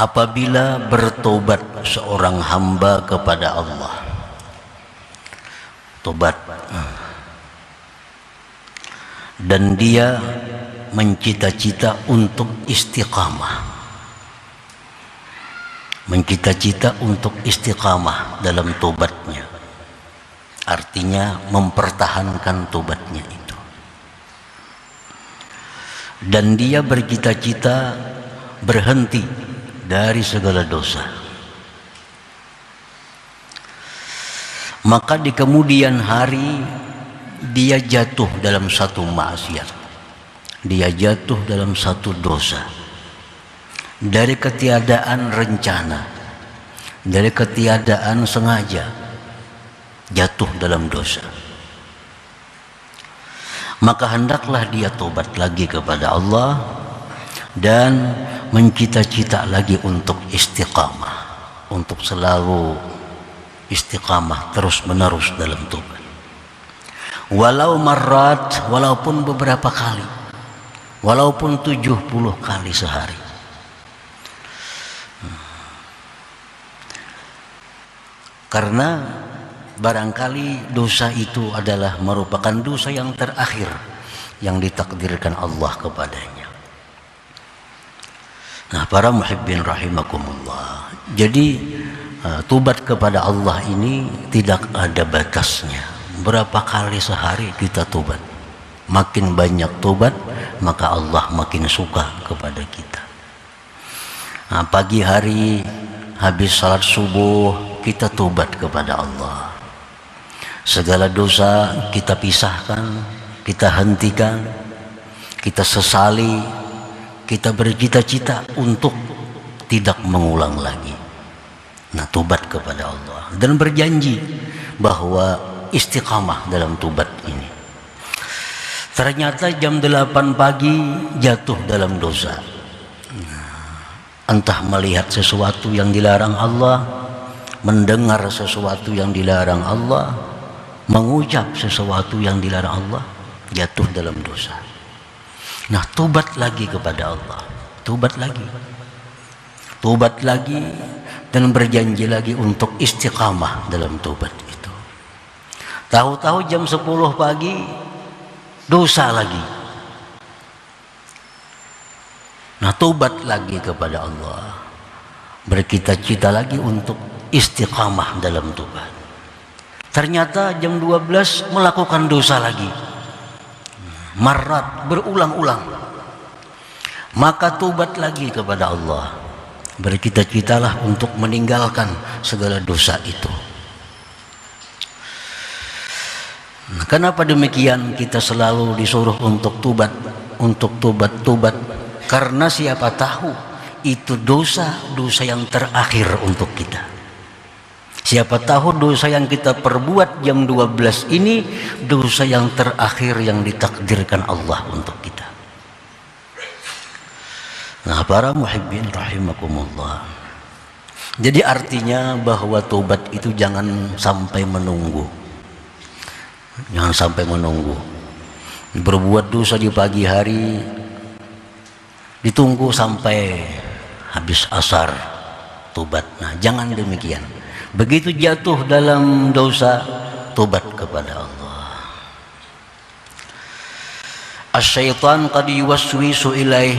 apabila bertobat seorang hamba kepada Allah, tobat, dan dia mencita-cita untuk istiqamah, mencita-cita untuk istiqamah dalam tobatnya, artinya mempertahankan tobatnya itu, dan dia bercita-cita berhenti dari segala dosa, maka di kemudian hari dia jatuh dalam satu maksiat, dia jatuh dalam satu dosa, dari ketiadaan rencana, dari ketiadaan sengaja jatuh dalam dosa, maka hendaklah dia tobat lagi kepada Allah dan mencita-cita lagi untuk istiqamah, untuk selalu istiqamah terus menerus dalam tobat, walau marrat, walaupun beberapa kali, walaupun 70 kali sehari. Karena barangkali dosa itu adalah merupakan dosa yang terakhir yang ditakdirkan Allah kepadanya. Nah, para muhibbin rahimakumullah, jadi tobat kepada Allah ini tidak ada batasnya. Berapa kali sehari kita tobat, makin banyak tobat maka Allah makin suka kepada kita. Nah, pagi hari habis salat subuh kita tobat kepada Allah, segala dosa kita pisahkan, kita hentikan, kita sesali, kita bercita-cita untuk tidak mengulang lagi. Nah, tobat kepada Allah dan berjanji bahwa istiqamah dalam tobat ini. Ternyata jam 8 pagi jatuh dalam dosa, entah melihat sesuatu yang dilarang Allah, mendengar sesuatu yang dilarang Allah, mengucap sesuatu yang dilarang Allah, jatuh dalam dosa. Nah, tobat lagi kepada Allah, tobat lagi, dan berjanji lagi untuk istiqamah dalam tobat itu. Tahu-tahu jam 10 pagi dosa lagi. Nah, tobat lagi kepada Allah, bercita-cita lagi untuk istiqamah dalam tobat. Ternyata jam 12 melakukan dosa lagi, marrat, berulang-ulang. Maka tobat lagi kepada Allah, bercita-citalah untuk meninggalkan segala dosa itu. Nah, kenapa demikian kita selalu disuruh untuk tobat, untuk tobat? Karena siapa tahu itu dosa yang terakhir untuk kita. Siapa tahu dosa yang kita perbuat jam 12 ini dosa yang terakhir yang ditakdirkan Allah untuk kita. Nah, para muhibbin rahimakumullah, jadi artinya bahwa tobat itu jangan sampai menunggu. Jangan sampai menunggu. Berbuat dosa di pagi hari ditunggu sampai habis asar tobat. Nah, jangan demikian. Begitu jatuh dalam dosa, tobat kepada Allah. Asy-syaitan qad yuwaswisu ilaih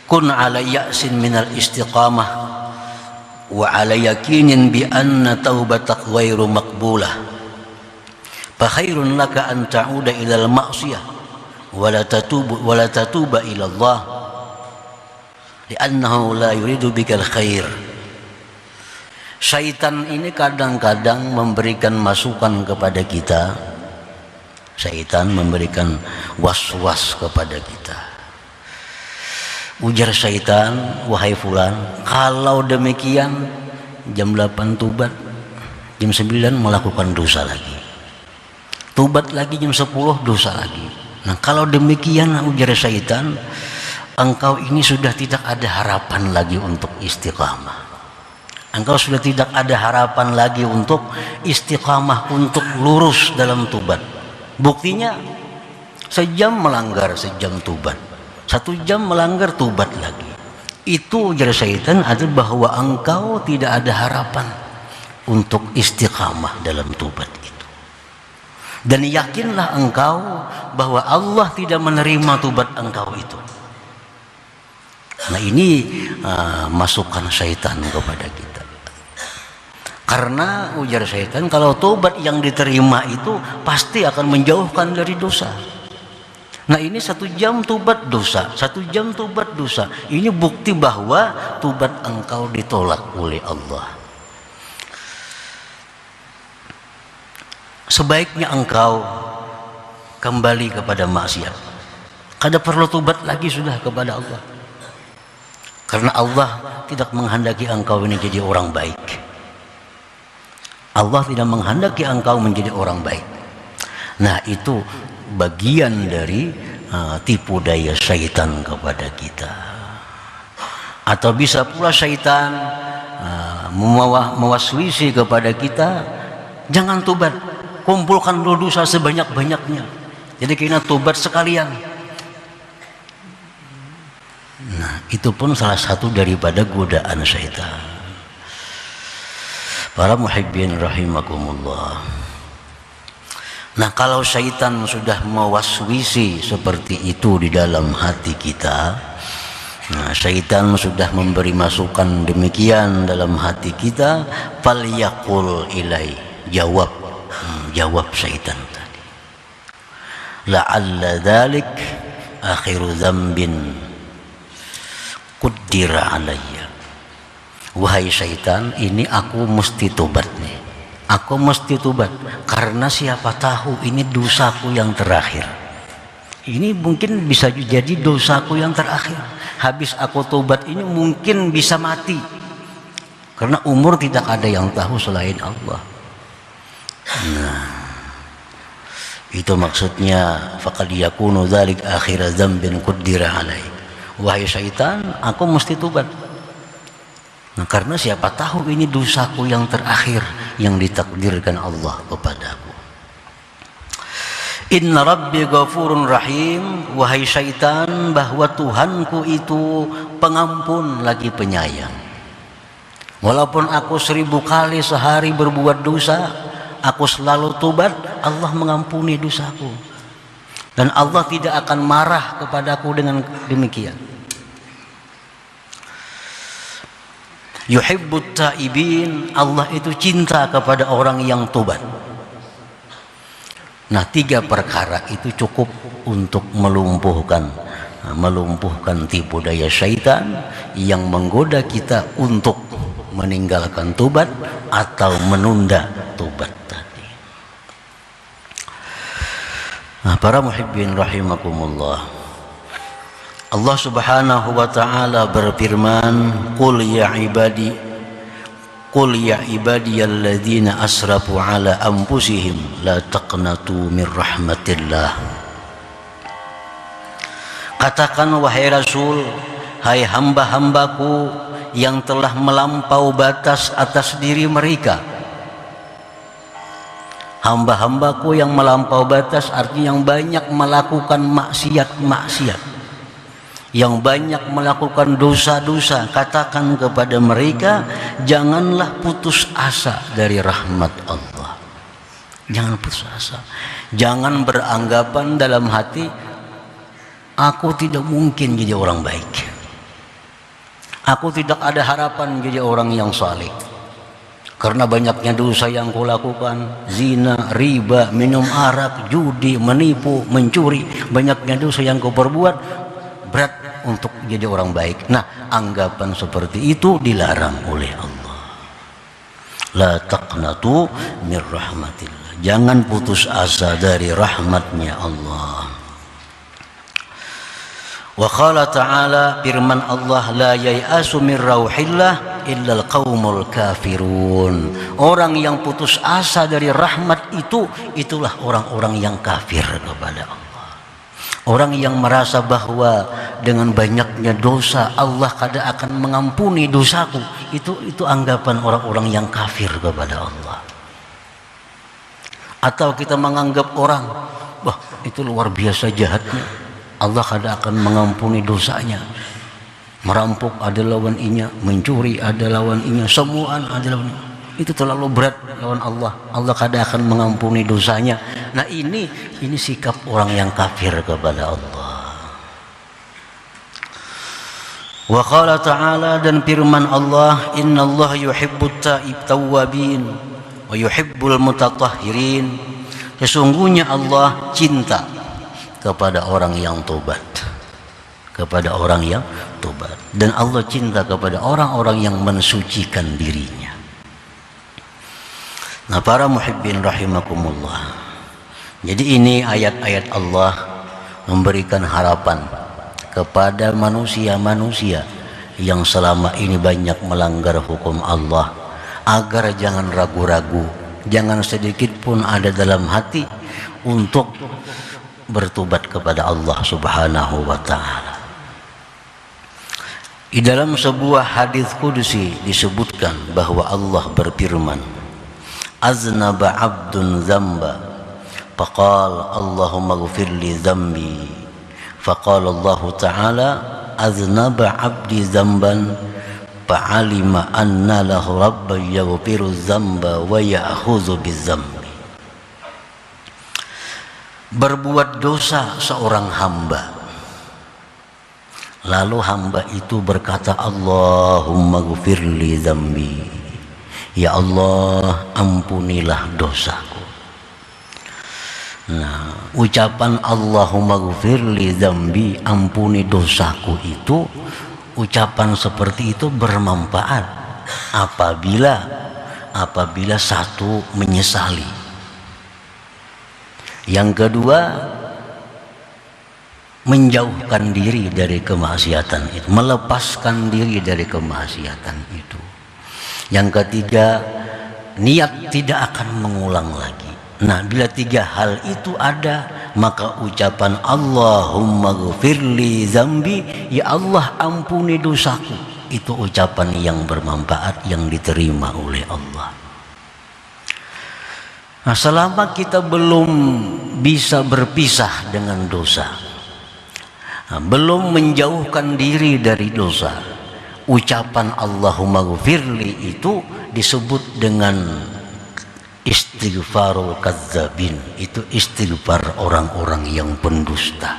kun ala ya'sin minal istiqamah wa ala yakinin bi anna taubatak ghairu maqbulah. Fa khairun laka an ta'uda ilal ma'siyah wa la tatuba ila Allah li'annahu la yuridu bikal khair. Syaitan ini kadang-kadang memberikan masukan kepada kita. Syaitan memberikan was-was kepada kita. Ujar syaitan, wahai fulan, kalau demikian jam 8 tobat, jam 9 melakukan dosa lagi, tobat lagi jam 10 dosa lagi. Nah, kalau demikian, ujar syaitan, engkau ini sudah tidak ada harapan lagi untuk istiqamah. Engkau sudah tidak ada harapan lagi untuk istiqamah, untuk lurus dalam tobat. Buktinya sejam melanggar, sejam tobat, 1 jam melanggar, tobat lagi, Itu ujar syaitan adalah bahwa engkau tidak ada harapan untuk istiqamah dalam tobat itu. Dan yakinlah engkau bahwa Allah tidak menerima tobat engkau itu. Nah ini masukan syaitan kepada kita. Karena ujar syaitan, kalau tobat yang diterima itu pasti akan menjauhkan dari dosa. Nah ini 1 jam tobat dosa, 1 jam tobat dosa. Ini bukti bahwa tobat engkau ditolak oleh Allah. Sebaiknya engkau kembali kepada maksiat. Kada perlu tobat lagi sudah kepada Allah. Karena Allah tidak menghendaki engkau ini jadi orang baik. Allah tidak menghendaki engkau menjadi orang baik. Nah itu bagian dari tipu daya syaitan kepada kita. Atau bisa pula syaitan mewaswisi kepada kita, jangan tobat, kumpulkan dosa sebanyak-banyaknya, jadi kena tobat sekalian. Nah itu pun salah satu daripada godaan syaitan. Para muhibbin rahimakumullah. Nah kalau syaitan sudah mewaswisi seperti itu di dalam hati kita, nah syaitan sudah memberi masukan demikian dalam hati kita, falyaqul ilai, jawab syaitan tadi, la'alla dzalik akhiru dzambin qaddira alayya. Wahai syaitan, ini aku mesti tobat nih. Aku mesti tobat karena siapa tahu ini dosaku yang terakhir. Ini mungkin bisa jadi dosaku yang terakhir. Habis aku tobat ini mungkin bisa mati. Karena umur tidak ada yang tahu selain Allah. Nah, itu maksudnya faqad yakunu dzalik akhir dzambin qaddira alai. Wahai syaitan, aku mesti tobat. Nah, karena siapa tahu ini dosaku yang terakhir yang ditakdirkan Allah kepadaku. Inna rabbi ghafurun rahim. Wahai syaitan, bahwa Tuhanku itu pengampun lagi penyayang. Walaupun aku 1000 kali sehari berbuat dosa, aku selalu tobat, Allah mengampuni dosaku. Dan Allah tidak akan marah kepadaku dengan demikian. Yuhibbut taibin, Allah itu cinta kepada orang yang tobat. Nah 3 perkara itu cukup untuk melumpuhkan tipu daya syaitan yang menggoda kita untuk meninggalkan tobat atau menunda tobat tadi. Nah para muhibbin rahimakumullah, Allah subhanahu wa ta'ala berfirman, Qul ya ibadiyalladzina asrafu ala anfusihim la taqnatu min rahmatillah. Katakan wahai Rasul, hai hamba-hambaku yang telah melampau batas atas diri mereka. Hamba-hambaku yang melampau batas artinya yang banyak melakukan maksiat-maksiat, yang banyak melakukan dosa-dosa. Katakan kepada mereka, janganlah putus asa dari rahmat Allah. Jangan putus asa. Jangan beranggapan dalam hati, aku tidak mungkin jadi orang baik, aku tidak ada harapan jadi orang yang saleh karena banyaknya dosa yang kulakukan, zina, riba, minum arak, judi, menipu, mencuri, banyaknya dosa yang kau perbuat, berat untuk jadi orang baik. Nah anggapan seperti itu dilarang oleh Allah. La taqnatu min rahmatillah, jangan putus asa dari rahmatnya Allah. Wa qala ta'ala, firman Allah, la yai'asu min rauhillah illal qaumul kafirun. Orang yang putus asa dari rahmat itu, itulah orang-orang yang kafir kepada Allah. Orang yang merasa bahwa dengan banyaknya dosa Allah kada akan mengampuni dosaku, itu anggapan orang-orang yang kafir kepada Allah. Atau kita menganggap orang, wah itu luar biasa jahatnya, Allah kada akan mengampuni dosanya. Merampok ada lawan inya, mencuri ada lawan inya, semuaan ada lawan inya. Itu terlalu berat lawan Allah. Allah kadang akan mengampuni dosanya. Nah ini sikap orang yang kafir kepada Allah. Wa qala ta'ala, dan firman Allah, innallaha yuhibbut tawwabin wa yuhibbul mutatahhirin. Sesungguhnya Allah cinta kepada orang yang tobat, kepada orang yang tobat, dan Allah cinta kepada orang-orang yang mensucikan dirinya. Nah para muhibbin rahimakumullah, jadi ini ayat-ayat Allah memberikan harapan kepada manusia-manusia yang selama ini banyak melanggar hukum Allah, agar jangan ragu-ragu, jangan sedikit pun ada dalam hati untuk bertobat kepada Allah Subhanahu wa ta'ala. Di dalam sebuah hadis qudsi disebutkan bahwa Allah berfirman, aznaba abdun zamba faqala Allahumma ighfir li dhanbi, faqala Allah ta'ala aznaba abdi zamban fa'alima anna lahu rabban yaghfiru dzamba wa ya'khudhu bidzambi. Berbuat dosa seorang hamba, lalu hamba itu berkata, Allahumma ghfirli dzambi, ya Allah ampunilah dosaku. Nah, ucapan Allahumma ghfirli dzambi, ampuni dosaku, itu ucapan seperti itu bermanfaat apabila satu menyesali, yang kedua menjauhkan diri dari kemaksiatan itu, melepaskan diri dari kemaksiatan itu, yang ketiga niat tidak akan mengulang lagi. Nah bila tiga hal itu ada, maka ucapan Allahumma ghfirli dzambi, ya Allah ampuni dosaku, itu ucapan yang bermanfaat, yang diterima oleh Allah. Nah selama kita belum bisa berpisah dengan dosa, belum menjauhkan diri dari dosa, ucapan Allahumma ghfirli itu disebut dengan istighfarul kadzabin, itu istighfar orang-orang yang pendusta.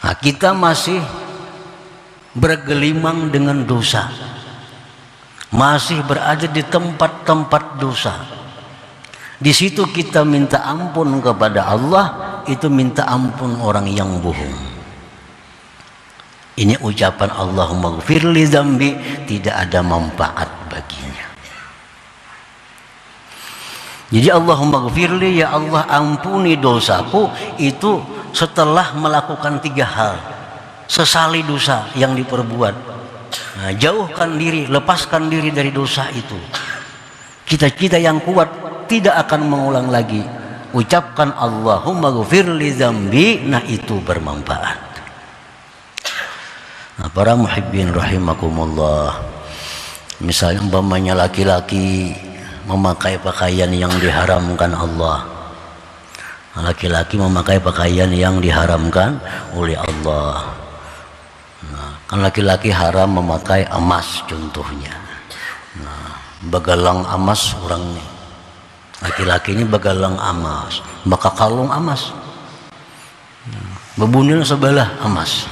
Nah, kita masih bergelimang dengan dosa, masih berada di tempat-tempat dosa. Di situ kita minta ampun kepada Allah, itu minta ampun orang yang bohong. Ini ucapan Allahumma ghfirli dzambi tidak ada manfaat baginya. Jadi Allahumma ghfirli, ya Allah ampuni dosaku, itu setelah melakukan tiga hal. Sesali dosa yang diperbuat, nah, jauhkan diri, lepaskan diri dari dosa itu. Kita yang kuat tidak akan mengulang lagi. Ucapkan Allahumma ghfirli dzambi, nah itu bermanfaat. Nah, para muhibbin rahimakumullah, misalnya umpamanya laki-laki memakai pakaian yang diharamkan Allah, laki-laki memakai pakaian yang diharamkan oleh Allah. Nah, kan laki-laki haram memakai emas contohnya. Nah, begalang emas orang nih, laki-laki ini begalang emas, maka kalung emas, bebunil sebelah emas.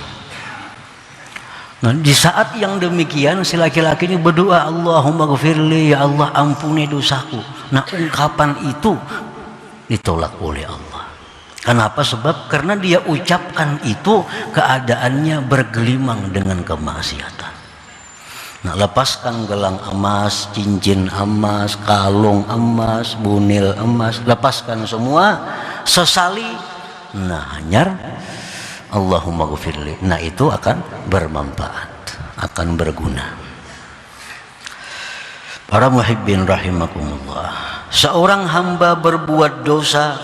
Nah, di saat yang demikian si laki-laki ini berdoa, Allahumma ghfirli, ya Allah ampuni dosaku. Nah, ungkapan itu ditolak oleh Allah. Kenapa? Sebab karena dia ucapkan itu keadaannya bergelimang dengan kemaksiatan. Nah, lepaskan gelang emas, cincin emas, kalung emas, bunil emas, lepaskan semua, sesali, nah hanyar Allahumma ghfirli, nah itu akan bermanfaat, akan berguna. Para muhibbin rahimakumullah, seorang hamba berbuat dosa,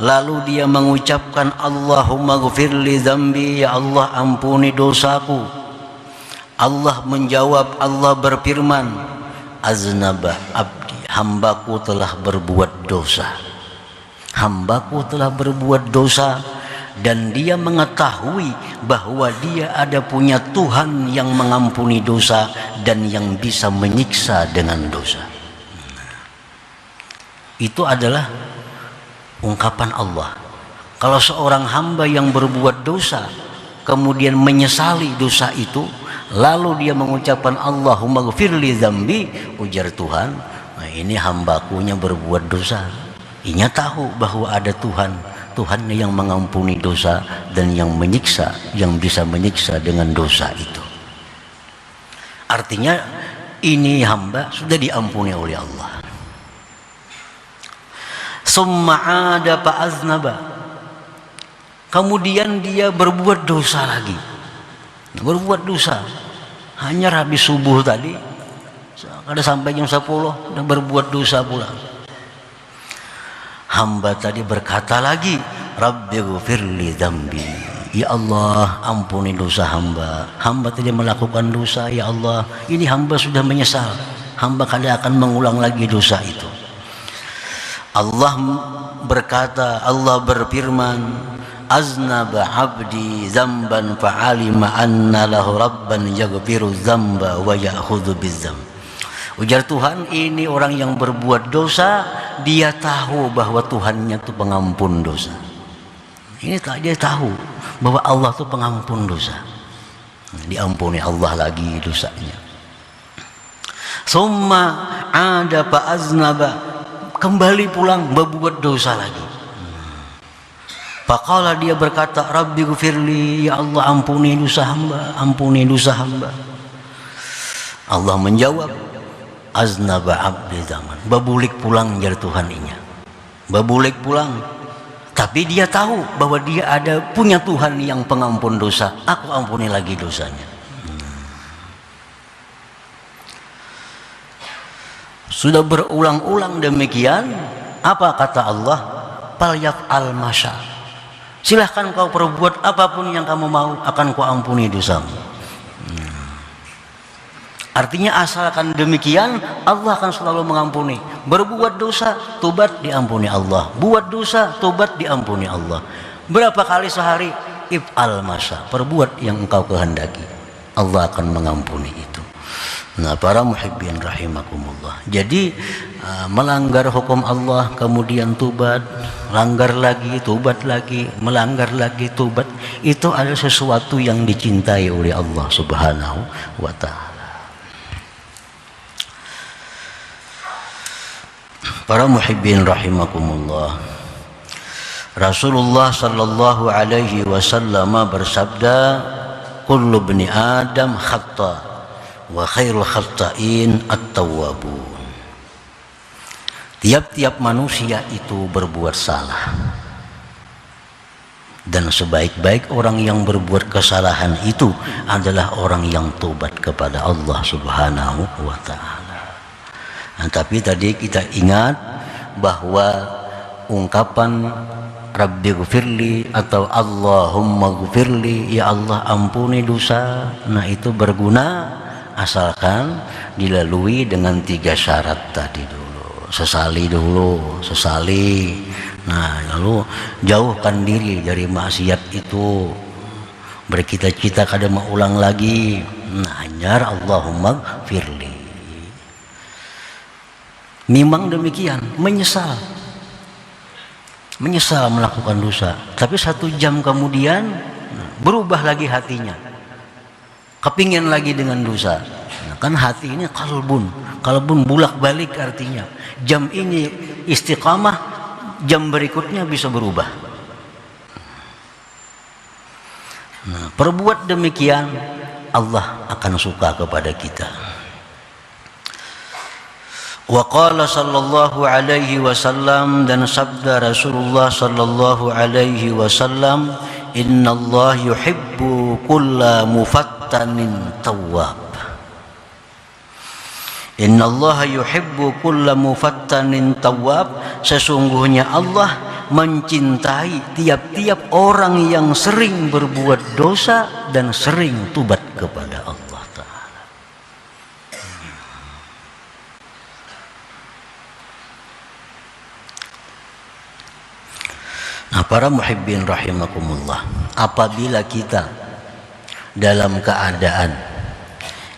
lalu dia mengucapkan Allahumma ghfirli dzambi, ya Allah ampuni dosaku. Allah menjawab, Allah berfirman, aznaba abdi, hambaku telah berbuat dosa. Hambaku telah berbuat dosa, dan dia mengetahui bahwa dia ada punya Tuhan yang mengampuni dosa dan yang bisa menyiksa dengan dosa. Itu adalah ungkapan Allah. Kalau seorang hamba yang berbuat dosa kemudian menyesali dosa itu, lalu dia mengucapkan Allahumma ghfirli dzambi, ujar Tuhan, nah ini hambakunya berbuat dosa. Inya tahu bahwa ada Tuhan yang mengampuni dosa dan yang menyiksa, yang bisa menyiksa dengan dosa itu. Artinya ini hamba sudah diampuni oleh Allah. Summa ada fa'aznaba, kemudian dia berbuat dosa lagi, berbuat dosa. Hanya habis subuh tadi, ada sampai jam 10 dan berbuat dosa pula. Hamba tadi berkata lagi, Rabbighfirli dzambi, ya Allah ampuni dosa hamba. Hamba tadi melakukan dosa, ya Allah ini hamba sudah menyesal, hamba kada akan mengulang lagi dosa itu. Allah berkata, Allah berfirman, aznaba abdi zamban fa'alima anna lahu rabban yaghfiru dzamba wa ya'khudhu bidzamb. Ujar Tuhan, ini orang yang berbuat dosa, dia tahu bahwa Tuhannya itu pengampun dosa. Ini dia tahu bahwa Allah itu pengampun dosa, diampuni Allah lagi dosanya. Summa ada fa'aznaba, kembali pulang berbuat dosa lagi. Faqala, dia berkata, Rabbighfirli, ya Allah ampuni dosa hamba, ampuni dosa hamba. Allah menjawab, aznaba abdi zaman, babulik pulang jar Tuhan inya, babulik pulang. Tapi dia tahu bahwa dia ada punya Tuhan yang pengampun dosa, aku ampuni lagi dosanya. Sudah berulang-ulang demikian, apa kata Allah? Falyaf'al masya, silahkan kau perbuat apapun yang kamu mau, akan kau ampuni dosamu. Artinya asalkan demikian, Allah akan selalu mengampuni. Berbuat dosa, tobat, diampuni Allah. Buat dosa, tobat, diampuni Allah. Berapa kali sehari? If'al masya, perbuat yang engkau kehendaki, Allah akan mengampuni itu. Nah, para muhibbin rahimakumullah. Jadi melanggar hukum Allah kemudian tobat, langgar lagi, tobat lagi, melanggar lagi, tobat, itu adalah sesuatu yang dicintai oleh Allah Subhanahu wa ta'ala. Para muhibbin rahimakumullah, Rasulullah sallallahu alaihi wasallam bersabda, kullu bani Adam khata wa khairul khata'in at-tawwabun. Tiap-tiap manusia itu berbuat salah, dan sebaik-baik orang yang berbuat kesalahan itu adalah orang yang tobat kepada Allah Subhanahu wa ta'ala. Nah, tapi tadi kita ingat bahwa ungkapan Rabbighfirli atau Allahumma ghfirli, ya Allah ampuni dosa, nah itu berguna asalkan dilalui dengan 3 syarat tadi dulu. Sesali dulu, sesali. Nah, lalu jauhkan diri dari maksiat itu, bercita-cita kada mau ulang lagi. Nah, hanya Allahumma ghfirli. Memang demikian, menyesal melakukan dosa, tapi 1 jam kemudian berubah lagi hatinya, kepingin lagi dengan dosa. Nah, kan hati ini kalbun bulak balik, artinya jam ini istiqamah, jam berikutnya bisa berubah. Nah, perbuat demikian, Allah akan suka kepada kita. Wa qala sallallahu alaihi wasallam, dan sabda Rasulullah sallallahu alaihi wasallam, innallaha yuhibbu kulla mufattanin tawwab. Innallaha yuhibbu kulla mufattanin tawwab, sesungguhnya Allah mencintai tiap-tiap orang yang sering berbuat dosa dan sering tobat kepada Allah. Para muhibbin rahimakumullah, apabila kita dalam keadaan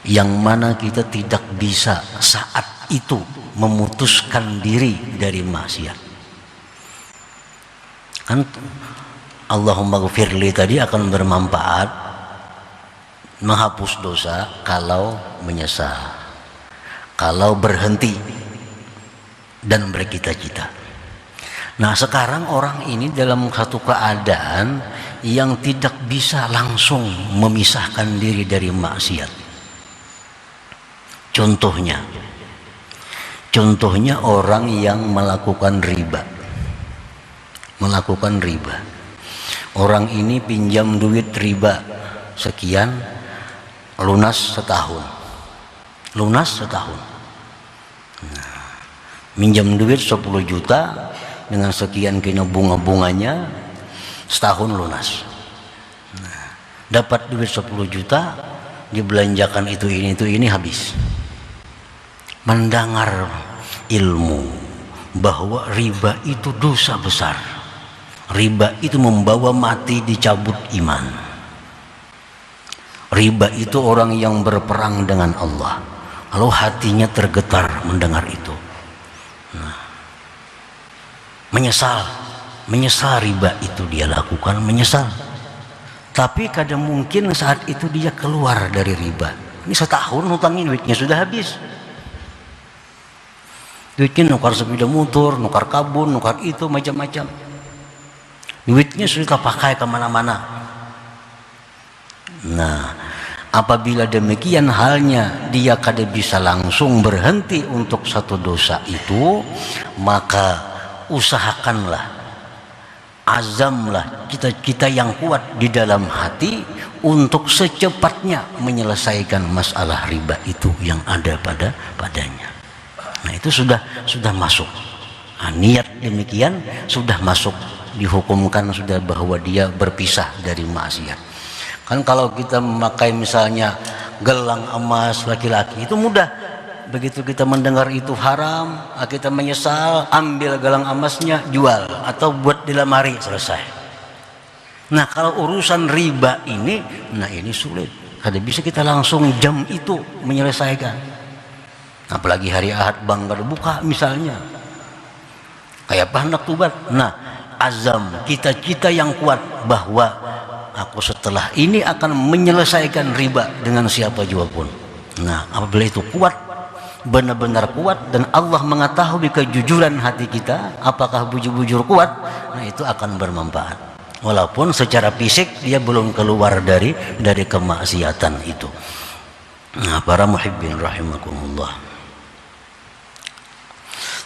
yang mana kita tidak bisa saat itu memutuskan diri dari maksiat, kan Allahumma ghfirli tadi akan bermanfaat menghapus dosa kalau menyesal, kalau berhenti dan bercita-cita. Nah, sekarang orang ini dalam satu keadaan yang tidak bisa langsung memisahkan diri dari maksiat. Contohnya orang yang melakukan riba. Orang ini pinjam duit riba sekian, lunas setahun. Nah, minjam duit 10 juta dengan sekian kena bunga-bunganya, setahun lunas. Nah, dapat duit 10 juta, dibelanjakan itu ini habis. Mendengar ilmu bahwa riba itu dosa besar, riba itu membawa mati, dicabut iman, riba itu orang yang berperang dengan Allah, lalu hatinya tergetar mendengar itu. Nah, menyesal riba itu dia lakukan, menyesal. Tapi kadang mungkin saat itu dia keluar dari riba. Ini setahun hutangin, duitnya sudah habis. Duitnya nukar sepeda motor, nukar kabun, nukar itu macam-macam. Duitnya sudah pakai kemana-mana. Nah, apabila demikian halnya, dia kada bisa langsung berhenti untuk satu dosa itu, maka usahakanlah, azamlah kita yang kuat di dalam hati untuk secepatnya menyelesaikan masalah riba itu yang ada padanya. Nah, itu sudah masuk. Nah, niat demikian sudah masuk, dihukumkan sudah bahwa dia berpisah dari maksiat. Kan kalau kita memakai misalnya gelang emas laki-laki itu mudah. Begitu kita mendengar itu haram, kita menyesal, ambil gelang emasnya, jual atau buat di lemari, selesai. Nah, kalau urusan riba ini, nah ini sulit. Kada bisa kita langsung jam itu menyelesaikan. Apalagi hari Ahad bank kada buka misalnya. Kayak apa hendak tobat? Nah, azam kita yang kuat bahwa aku setelah ini akan menyelesaikan riba dengan siapa jua pun. Nah, apabila itu kuat, benar-benar kuat, dan Allah mengetahui kejujuran hati kita, apakah bujur-bujur kuat, nah itu akan bermanfaat. Walaupun secara fisik dia belum keluar dari kemaksiatan itu. Nah, para muhibbin rahimakumullah.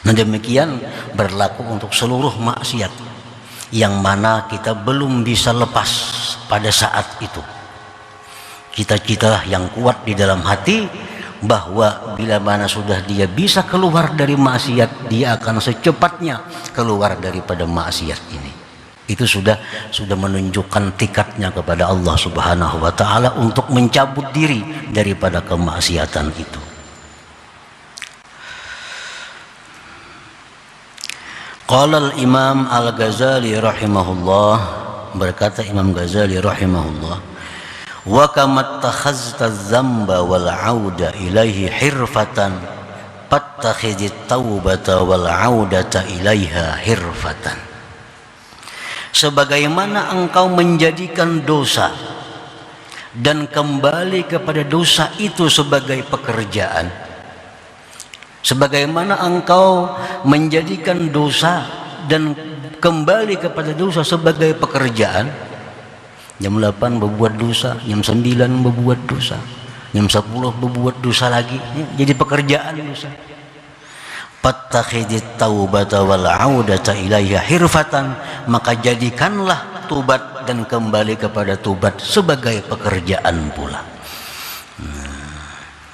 Nah, demikian berlaku untuk seluruh maksiat yang mana kita belum bisa lepas pada saat itu. Kita yang kuat di dalam hati bahwa bila mana sudah dia bisa keluar dari maksiat, dia akan secepatnya keluar daripada maksiat ini. Itu sudah menunjukkan tikadnya kepada Allah Subhanahu wa taala untuk mencabut diri daripada kemaksiatan itu. Qala al-Imam Al-Ghazali rahimahullah, berkata Imam Ghazali rahimahullah, wa kama takhazta dzamba wal auda ilaihi hirfatan fattakhidit taubata wal audata ilaiha hirfatan. Sebagaimana engkau menjadikan dosa dan kembali kepada dosa itu sebagai pekerjaan, sebagaimana engkau menjadikan dosa dan kembali kepada dosa sebagai pekerjaan, jam 8 berbuat dosa, jam 9 berbuat dosa, jam 10 berbuat dosa lagi, jadi pekerjaan dosa. Fattakhidit taubata wal audata ilaiha hirfatan, maka jadikanlah tubat dan kembali kepada tubat sebagai pekerjaan pula.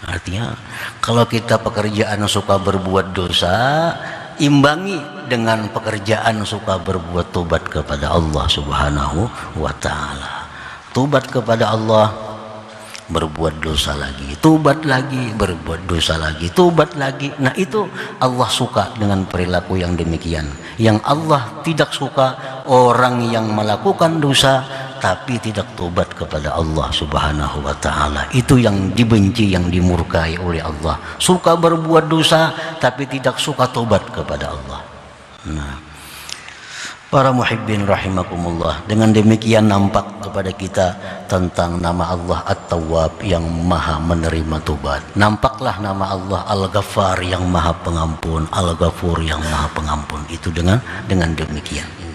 Artinya kalau kita pekerjaan suka berbuat dosa, imbangi dengan pekerjaan suka berbuat tobat kepada Allah Subhanahu wa taala. Tobat kepada Allah, berbuat dosa lagi, tobat lagi, berbuat dosa lagi, tobat lagi. Nah, itu Allah suka dengan perilaku yang demikian. Yang Allah tidak suka orang yang melakukan dosa tapi tidak tobat kepada Allah Subhanahu wa taala. Itu yang dibenci, yang dimurkai oleh Allah. Suka berbuat dosa tapi tidak suka tobat kepada Allah. Nah, para muhibbin rahimakumullah, dengan demikian nampak kepada kita tentang nama Allah At-Tawwab yang maha menerima tobat. Nampaklah nama Allah Al-Ghaffar yang maha pengampun, Al-Ghafur yang maha pengampun. Itu dengan demikian.